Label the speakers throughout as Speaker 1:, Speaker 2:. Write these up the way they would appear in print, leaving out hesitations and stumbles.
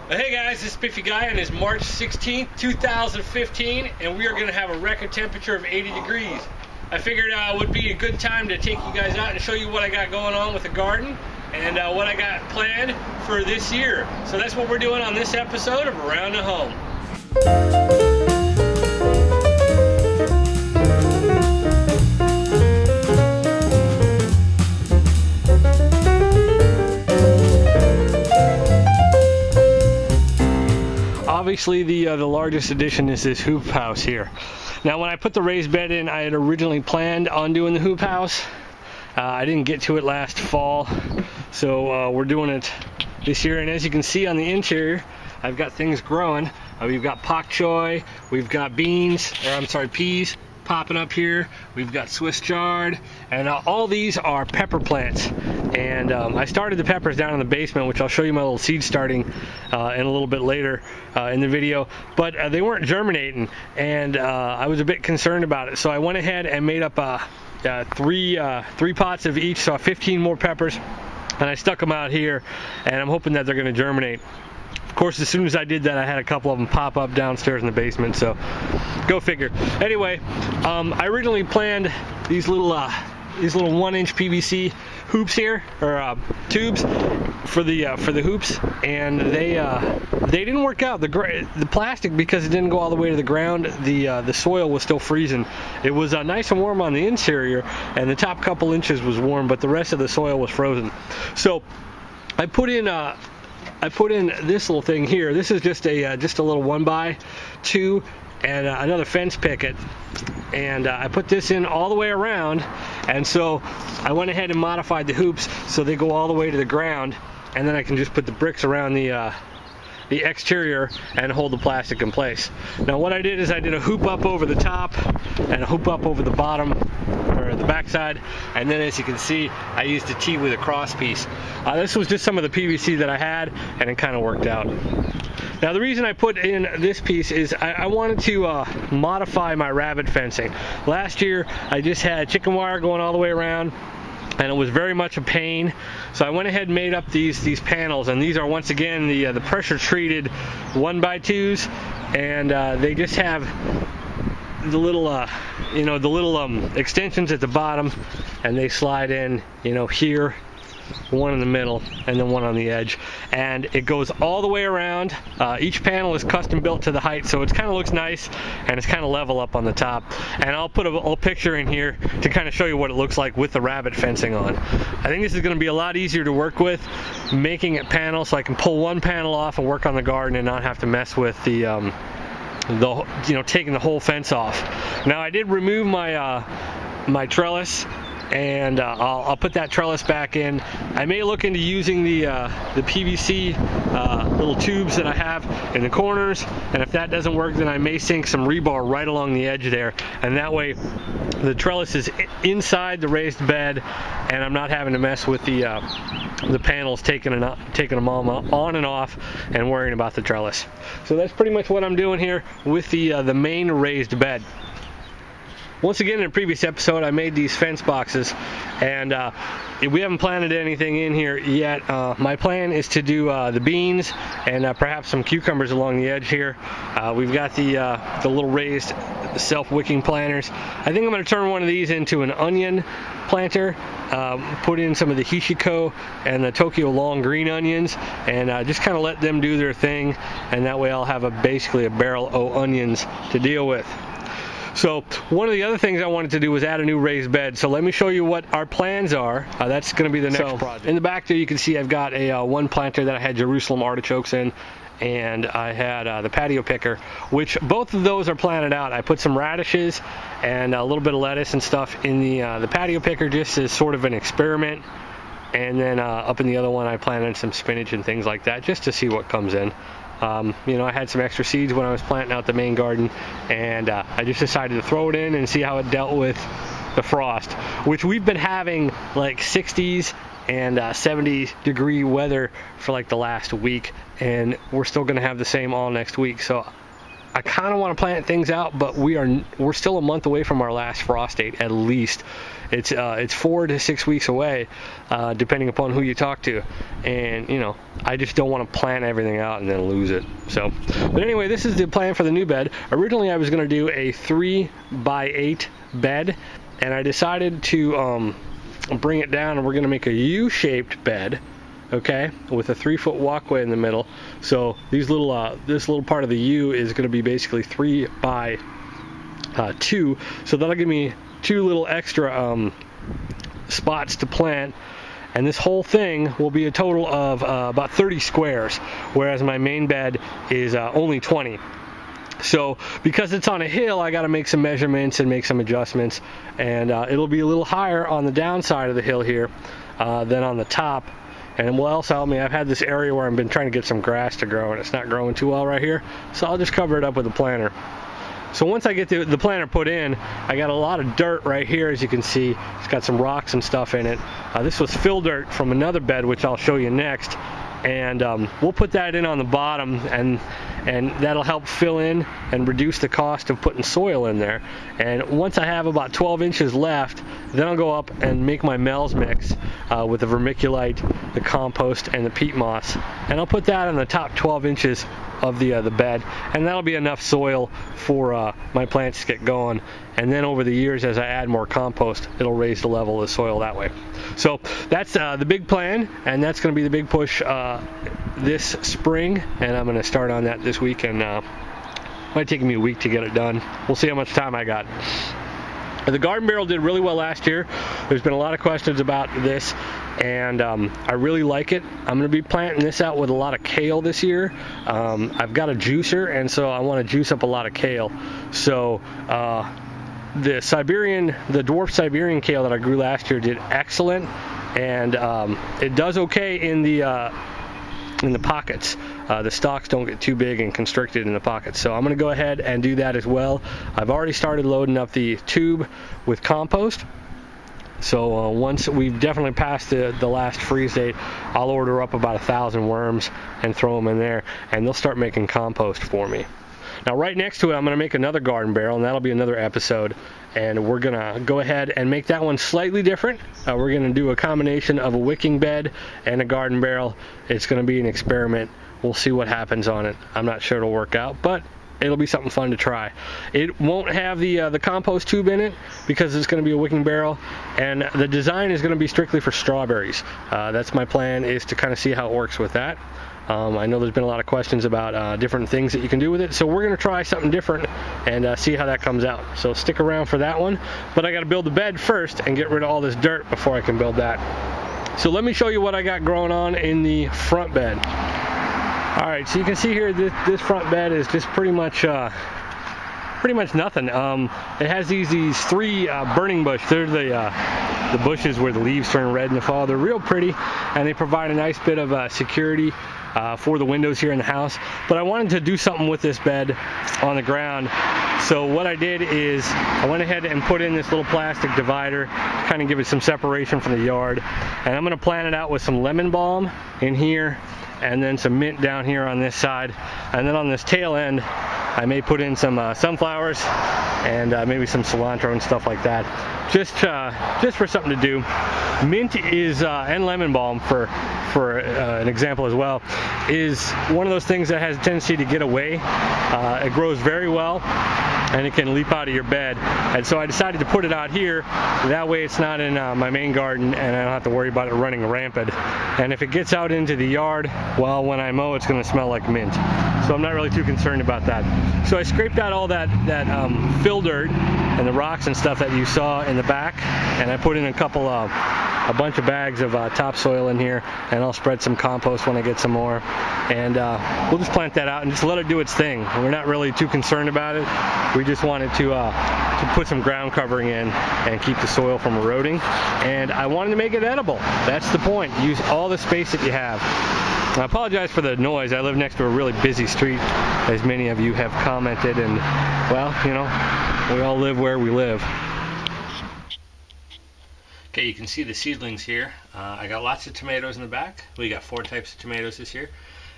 Speaker 1: Hey guys, this is Spiffy Guy and it's March 16th, 2015, and we are going to have a record temperature of 80 degrees. I figured it would be a good time to take you guys out and show you what I got going on with the garden and what I got planned for this year. So that's what we're doing on this episode of Around the Home. Obviously the largest addition is this hoop house here. Now when I put the raised bed in, I had originally planned on doing the hoop house. I didn't get to it last fall, so we're doing it this year. And as you can see on the interior, I've got things growing. We've got pak choi, we've got peas popping up here. We've got Swiss chard, and all these are pepper plants. And I started the peppers down in the basement, which I'll show you my little seed starting in a little bit later in the video. But they weren't germinating, and I was a bit concerned about it. So I went ahead and made up three pots of each, so 15 more peppers, and I stuck them out here, and I'm hoping that they're going to germinate. Of course, as soon as I did that, I had a couple of them pop up downstairs in the basement, so go figure. Anyway, I originally planned these little 1-inch PVC hoops here, or tubes for the hoops, and they didn't work out. The plastic, because it didn't go all the way to the ground, the soil was still freezing. It was nice and warm on the interior, and the top couple inches was warm, but the rest of the soil was frozen. So I put in this little thing here. This is just a little 1x2 and another fence picket, and I put this in all the way around, and so I went ahead and modified the hoops so they go all the way to the ground, and then I can just put the bricks around the exterior and hold the plastic in place. Now what I did is I did a hoop up over the top and a hoop up over the bottom, or the backside, and then as you can see, I used a T with a cross piece. This was just some of the PVC that I had, and it kind of worked out. Now the reason I put in this piece is I wanted to modify my rabbit fencing. Last year I just had chicken wire going all the way around, and it was very much a pain. So I went ahead and made up these panels, and these are once again the pressure treated 1x2s, and they just have the little extensions at the bottom, and they slide in here, one in the middle, and then one on the edge, and it goes all the way around. Each panel is custom built to the height, so it kind of looks nice, and it's kind of level up on the top. And I'll put a little picture in here to kind of show you what it looks like with the rabbit fencing on. I think this is going to be a lot easier to work with, making it panels, so I can pull one panel off and work on the garden and not have to mess with the taking the whole fence off. Now I did remove my trellis, and I'll put that trellis back in. I may look into using the PVC little tubes that I have in the corners, and if that doesn't work, then I may sink some rebar right along the edge there, and that way the trellis is inside the raised bed, and I'm not having to mess with the panels, taking them all on and off, and worrying about the trellis. So that's pretty much what I'm doing here with the main raised bed. Once again, in a previous episode, I made these fence boxes, and we haven't planted anything in here yet. My plan is to do the beans and perhaps some cucumbers along the edge here. We've got the little raised self-wicking planters. I think I'm going to turn one of these into an onion planter, put in some of the Hishiko and the Tokyo long green onions, and just kind of let them do their thing, and that way I'll have basically a barrel of onions to deal with. So one of the other things I wanted to do was add a new raised bed. So let me show you what our plans are. That's going to be the next project. In the back there you can see I've got a one planter that I had Jerusalem artichokes in, and I had the patio picker, which both of those are planted out. I put some radishes and a little bit of lettuce and stuff in the patio picker just as sort of an experiment, and then up in the other one I planted some spinach and things like that just to see what comes in. I had some extra seeds when I was planting out the main garden, and I just decided to throw it in and see how it dealt with the frost, which we've been having like 60s and 70-degree weather for like the last week, and we're still going to have the same all next week. So I kind of want to plant things out, but we're still a month away from our last frost date at least. It's 4 to 6 weeks away, depending upon who you talk to, and you know, I just don't want to plant everything out and then lose it. So, but anyway, this is the plan for the new bed. Originally, I was going to do a 3x8 bed, and I decided to bring it down, and we're going to make a U-shaped bed. Okay, with a 3-foot walkway in the middle. So these little, this little part of the U is going to be basically 3 by 2. So that'll give me 2 little extra spots to plant. And this whole thing will be a total of about 30 squares, whereas my main bed is only 20. So because it's on a hill, I got to make some measurements and make some adjustments, and it'll be a little higher on the downside of the hill here than on the top. And will also help me, I've had this area where I've been trying to get some grass to grow, and it's not growing too well right here, so I'll just cover it up with a planter. So once I get the planter put in, I got a lot of dirt right here, as you can see. It's got some rocks and stuff in it. This was fill dirt from another bed, which I'll show you next. And we'll put that in on the bottom, and that'll help fill in and reduce the cost of putting soil in there. And once I have about 12 inches left, then I'll go up and make my mel's mix with the vermiculite, the compost, and the peat moss, and I'll put that on the top 12 inches of the bed, and that'll be enough soil for my plants to get going. And then over the years, as I add more compost, it'll raise the level of the soil that way. So that's the big plan, and that's going to be the big push this spring, and I'm going to start on that this week, and it might take me a week to get it done. We'll see how much time I got. The garden barrel did really well last year. There's been a lot of questions about this, and I really like it. I'm going to be planting this out with a lot of kale this year. I've got a juicer, and so I want to juice up a lot of kale. So the dwarf Siberian kale that I grew last year did excellent, and it does okay in the pockets. The stalks don't get too big and constricted in the pockets. So I'm going to go ahead and do that as well. I've already started loading up the tube with compost. So once we've definitely passed the last freeze date, I'll order up about 1,000 worms and throw them in there, and they'll start making compost for me. Now right next to it, I'm going to make another garden barrel, and that'll be another episode, and we're going to go ahead and make that one slightly different. We're going to do a combination of a wicking bed and a garden barrel. It's going to be an experiment. We'll see what happens on it. I'm not sure it'll work out, but it'll be something fun to try. It won't have the compost tube in it because it's going to be a wicking barrel, and the design is going to be strictly for strawberries. That's my plan, is to kind of see how it works with that. I know there's been a lot of questions about different things that you can do with it, so we're going to try something different and see how that comes out. So stick around for that one. But I got to build the bed first and get rid of all this dirt before I can build that. So let me show you what I got growing on in the front bed. Alright, so you can see here this front bed is just pretty much nothing. It has these 3 burning bush. They're the bushes where the leaves turn red in the fall. They're real pretty, and they provide a nice bit of security for the windows here in the house. But I wanted to do something with this bed on the ground. So what I did is I went ahead and put in this little plastic divider to kind of give it some separation from the yard. And I'm going to plant it out with some lemon balm in here, and then some mint down here on this side, and then on this tail end I may put in some sunflowers and maybe some cilantro and stuff like that, just for something to do. Mint is and lemon balm for an example as well, is one of those things that has a tendency to get away. It grows very well, and it can leap out of your bed, and so I decided to put it out here. That way it's not in my main garden, and I don't have to worry about it running rampant. And if it gets out into the yard, well, when I mow, it's going to smell like mint. So I'm not really too concerned about that. So I scraped out all that fill dirt and the rocks and stuff that you saw in the back, and I put in a bunch of bags of topsoil in here, and I'll spread some compost when I get some more, and we'll just plant that out and just let it do its thing. We're not really too concerned about it. We just wanted to put some ground covering in and keep the soil from eroding, and I wanted to make it edible. That's the point. Use all the space that you have. I apologize for the noise. I live next to a really busy street, as many of you have commented, and well, you know, we all live where we live. Okay, you can see the seedlings here. I got lots of tomatoes in the back. We got 4 types of tomatoes this year,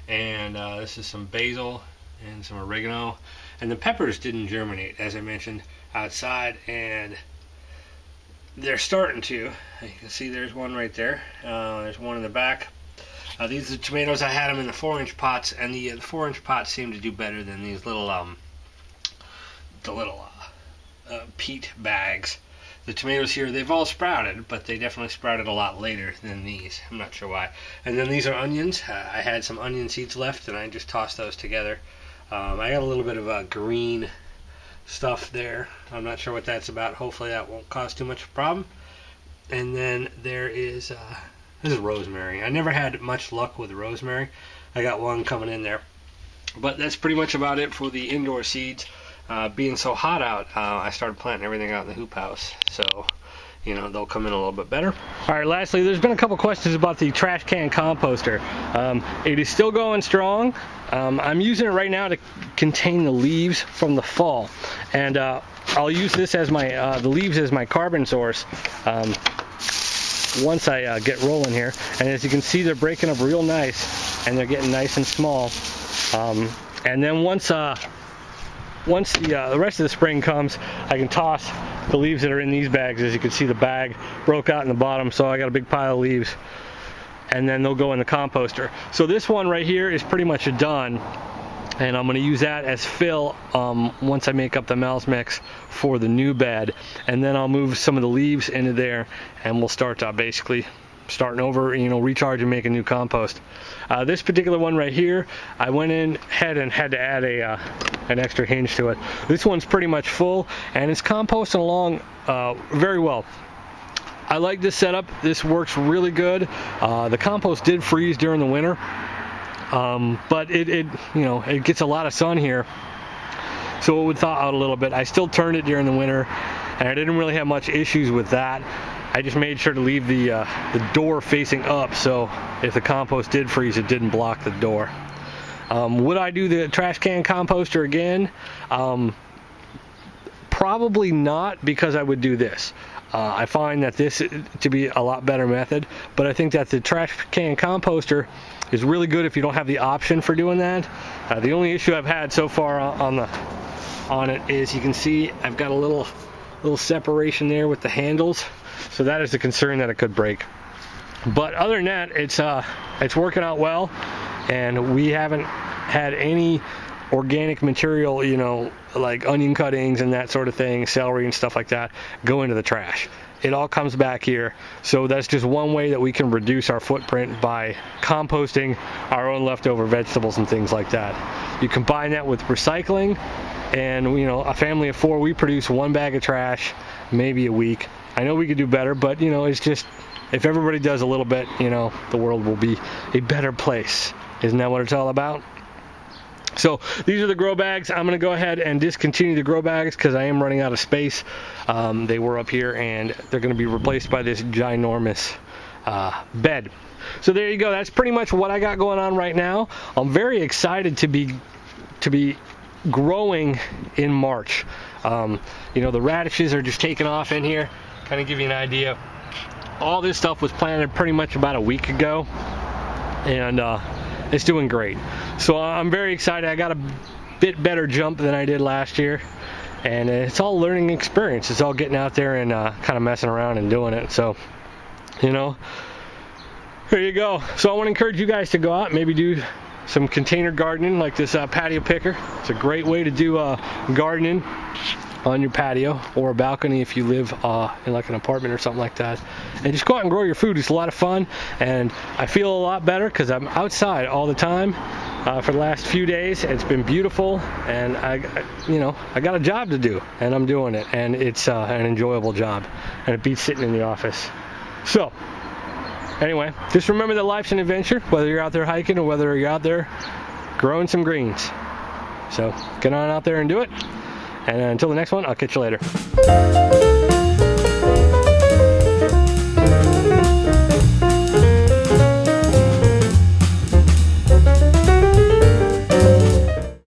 Speaker 1: and this is some basil and some oregano. And the peppers didn't germinate, as I mentioned, outside, and they're starting to. You can see there's one right there. There's one in the back. These are the tomatoes. I had them in the 4-inch pots, and the 4-inch pots seem to do better than these little peat bags. The tomatoes here, they've all sprouted, but they definitely sprouted a lot later than these. I'm not sure why. And then these are onions. I had some onion seeds left, and I just tossed those together. I got a little bit of green stuff there. I'm not sure what that's about. Hopefully that won't cause too much of a problem. And then there is, this is rosemary. I never had much luck with rosemary. I got one coming in there. But that's pretty much about it for the indoor seeds. Being so hot out, I started planting everything out in the hoop house. So, you know, they'll come in a little bit better. All right, lastly, there's been a couple questions about the trash can composter. It is still going strong. I'm using it right now to contain the leaves from the fall. And I'll use this as my, the leaves as my carbon source once I get rolling here. And as you can see, they're breaking up real nice, and they're getting nice and small. And then once the rest of the spring comes, I can toss the leaves that are in these bags. As you can see, the bag broke out in the bottom, so I got a big pile of leaves, and then they'll go in the composter. So this one right here is pretty much done, and I'm going to use that as fill once I make up the mouse mix for the new bed, and then I'll move some of the leaves into there, and we'll start basically starting over, you know, recharge and make a new compost. This particular one right here, I went in ahead and had to add an extra hinge to it. This one's pretty much full, and it's composting along very well. I like this setup. This works really good. The compost did freeze during the winter, but it you know, it gets a lot of sun here, so it would thaw out a little bit. I still turned it during the winter, and I didn't really have much issues with that. I just made sure to leave the door facing up, so if the compost did freeze, it didn't block the door. Would I do the trash can composter again? Probably not, because I would do this. I find that this to be a lot better method, but I think that the trash can composter is really good if you don't have the option for doing that. The only issue I've had so far on it is, you can see I've got a little separation there with the handles. So that is the concern that it could break. But other than that, it's working out well, and we haven't had any organic material, you know, like onion cuttings and that sort of thing, celery and stuff like that, go into the trash. It all comes back here. So that's just one way that we can reduce our footprint, by composting our own leftover vegetables and things like that. You combine that with recycling, and, you know, a family of 4, we produce 1 bag of trash maybe a week. I know we could do better, but, you know, it's just, if everybody does a little bit, you know, the world will be a better place. Isn't that what it's all about? So these are the grow bags. I'm going to go ahead and discontinue the grow bags because I am running out of space. They were up here, and they're going to be replaced by this ginormous bed. So there you go. That's pretty much what I got going on right now. I'm very excited to be growing in March. You know, the radishes are just taking off in here. Kind of give you an idea. All this stuff was planted pretty much about a week ago, and it's doing great. So I'm very excited. I got a bit better jump than I did last year, and it's all learning experience. It's all getting out there and kind of messing around and doing it. So, you know, there you go. So I want to encourage you guys to go out and maybe do some container gardening like this patio picker. It's a great way to do gardening on your patio or a balcony if you live in like an apartment or something like that, and just go out and grow your food. It's a lot of fun, and I feel a lot better because I'm outside all the time for the last few days. It's been beautiful, and I got a job to do, and I'm doing it, and it's an enjoyable job, and it beats sitting in the office. So anyway, just remember that life's an adventure, whether you're out there hiking or whether you're out there growing some greens. So get on out there and do it. And until the next one, I'll catch you later.